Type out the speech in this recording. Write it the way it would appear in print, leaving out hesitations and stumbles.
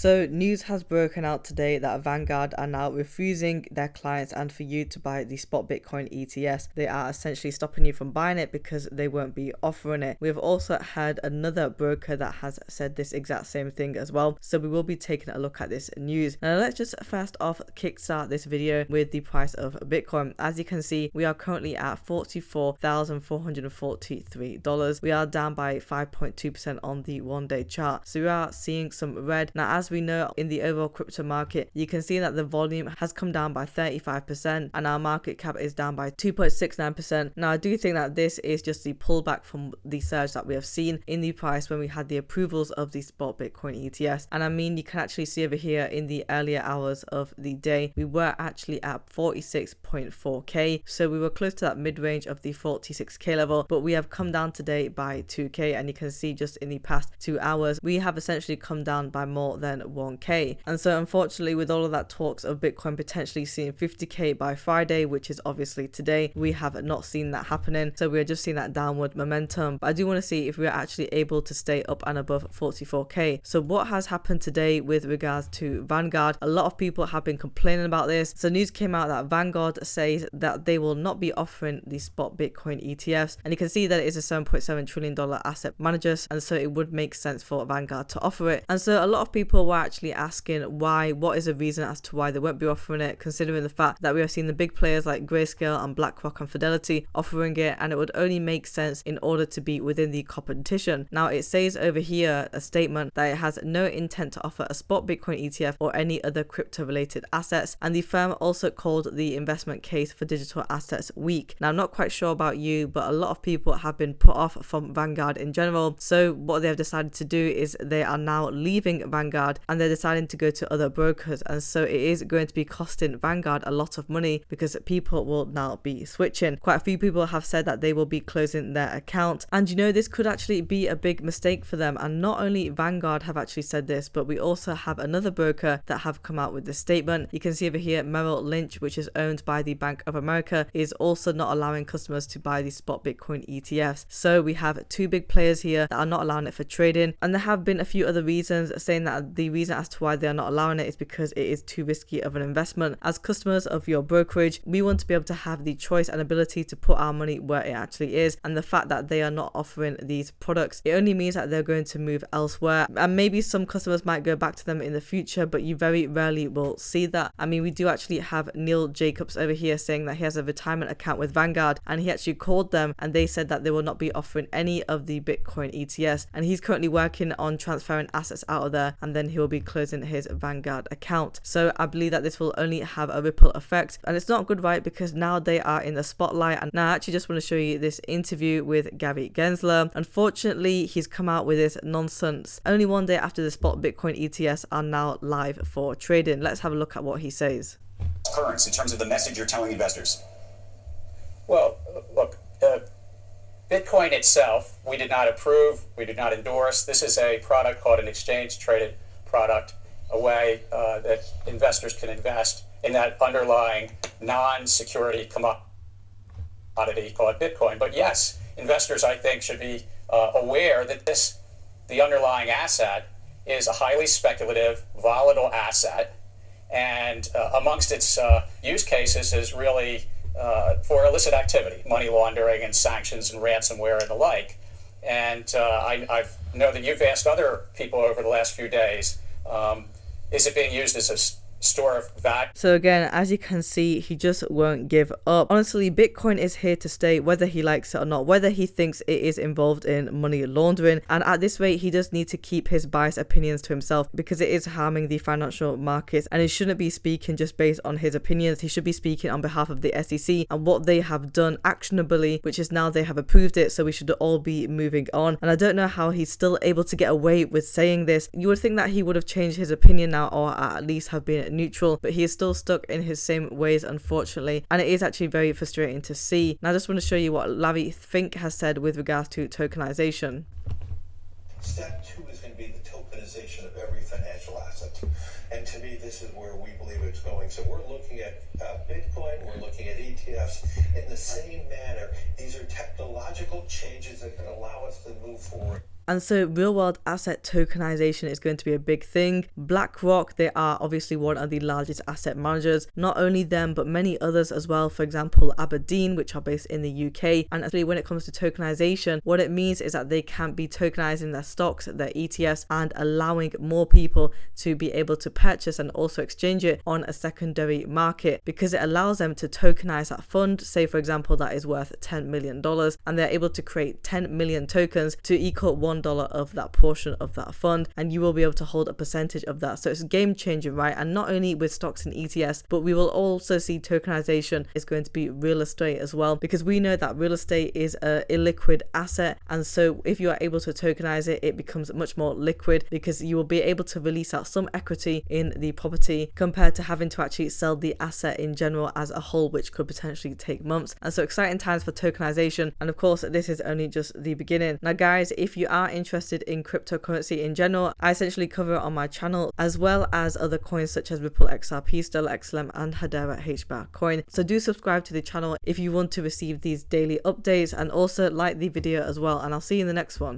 So news has broken out today that Vanguard are now refusing their clients and for you to buy the spot Bitcoin ETFs. They are essentially stopping you from buying it because they won't be offering it. We've also had another broker that has said this exact same thing as well. So we will be taking a look at this news. Now let's just first off kickstart this video with the price of Bitcoin. As you can see, we are currently at $44,443. We are down by 5.2% on the 1-day chart. So we are seeing some red. Now, as we know, in the overall crypto market, you can see that the volume has come down by 35% and our market cap is down by 2.69%. Now, I do think that this is just the pullback from the surge that we have seen in the price when we had the approvals of the spot Bitcoin ETFs. And I mean, you can actually see over here in the earlier hours of the day, we were actually at 46.4k. So we were close to that mid-range of the 46k level, but we have come down today by 2k. And you can see just in the past 2 hours, we have essentially come down by more than 1k. And so unfortunately, with all of that talks of Bitcoin potentially seeing 50k by Friday, which is obviously today, we have not seen that happening. So we're just seeing that downward momentum. But I do want to see if we're actually able to stay up and above 44k. So what has happened today with regards to Vanguard? A lot of people have been complaining about this. So news came out that Vanguard says that they will not be offering the spot Bitcoin ETFs. And you can see that it is a $7.7 trillion asset manager. And so it would make sense for Vanguard to offer it. And so a lot of people were actually asking why, what is the reason as to why they won't be offering it, considering the fact that we have seen the big players like Grayscale and BlackRock and Fidelity offering it, and it would only make sense in order to be within the competition. Now it says over here a statement that it has no intent to offer a spot Bitcoin ETF or any other crypto related assets, and the firm also called the investment case for digital assets weak. Now I'm not quite sure about you, but a lot of people have been put off from Vanguard in general. So what they have decided to do is they are now leaving Vanguard and they're deciding to go to other brokers, and so it is going to be costing Vanguard a lot of money because people will now be switching. Quite a few people have said that they will be closing their account, and you know, this could actually be a big mistake for them. And not only Vanguard have actually said this, but we also have another broker that have come out with this statement. You can see over here Merrill Lynch, which is owned by the Bank of America, is also not allowing customers to buy the spot Bitcoin ETFs. So we have two big players here that are not allowing it for trading, and there have been a few other reasons saying that the reason as to why they are not allowing it is because it is too risky of an investment. As customers of your brokerage, we want to be able to have the choice and ability to put our money where it actually is, and the fact that they are not offering these products, it only means that they're going to move elsewhere, and maybe some customers might go back to them in the future, but you very rarely will see that. I mean, we do actually have Neil Jacobs over here saying that he has a retirement account with Vanguard, and he actually called them and they said that they will not be offering any of the Bitcoin ETFs, and he's currently working on transferring assets out of there, and then he will be closing his Vanguard account. So I believe that this will only have a ripple effect, and it's not good, right? Because now they are in the spotlight. And now I actually just want to show you this interview with Gary Gensler. Unfortunately, he's come out with this nonsense only one day after the spot Bitcoin ETFs are now live for trading. Let's have a look at what he says. Currents in terms of the message you're telling investors. Well, look, Bitcoin itself, we did not approve, we did not endorse. This is a product called an exchange-traded product, a way that investors can invest in that underlying non-security commodity called Bitcoin. But yes, investors, I think, should be aware that the underlying asset is a highly speculative, volatile asset, and amongst its use cases is really for illicit activity, money laundering and sanctions and ransomware and the like. And I know that you've asked other people over the last few days, is it being used as a store of value? So again, as you can see, he just won't give up. Honestly, Bitcoin is here to stay, whether he likes it or not, whether he thinks it is involved in money laundering. And at this rate, he does need to keep his biased opinions to himself, because it is harming the financial markets, and he shouldn't be speaking just based on his opinions. He should be speaking on behalf of the SEC and what they have done actionably, which is now they have approved it, so we should all be moving on. And I don't know how he's still able to get away with saying this. You would think that he would have changed his opinion now, or at least have been neutral, but he is still stuck in his same ways, unfortunately, and it is actually very frustrating to see. Now I just want to show you what Larry Fink has said with regards to tokenization. Step 2 is going to be the tokenization of every financial asset, and to me this is where we believe it's going. So we're looking at Bitcoin, we're looking at ETFs in the same manner. These are technological changes that can allow us to move forward. And so real world asset tokenization is going to be a big thing. BlackRock, they are obviously one of the largest asset managers. Not only them, but many others as well. For example, Aberdeen, which are based in the UK. And actually when it comes to tokenization, what it means is that they can be tokenizing their stocks, their ETFs, and allowing more people to be able to purchase and also exchange it on a secondary market, because it allows them to tokenize that fund. Say for example that is worth $10 million, and they're able to create 10 million tokens to equal $1 of that portion of that fund, and you will be able to hold a percentage of that. So it's a game changer, right? And not only with stocks and ETFs, but we will also see tokenization is going to be real estate as well, because we know that real estate is a illiquid asset, and so if you are able to tokenize it, it becomes much more liquid, because you will be able to release out some equity in the property compared to having to actually sell the asset in general as a whole, which could potentially take months. And so exciting times for tokenization, and of course this is only just the beginning. Now guys, if you are interested in cryptocurrency in general, I essentially cover it on my channel, as well as other coins such as Ripple XRP, Stellar XLM, and Hedera HBAR coin. So do subscribe to the channel if you want to receive these daily updates, and also like the video as well, and I'll see you in the next one.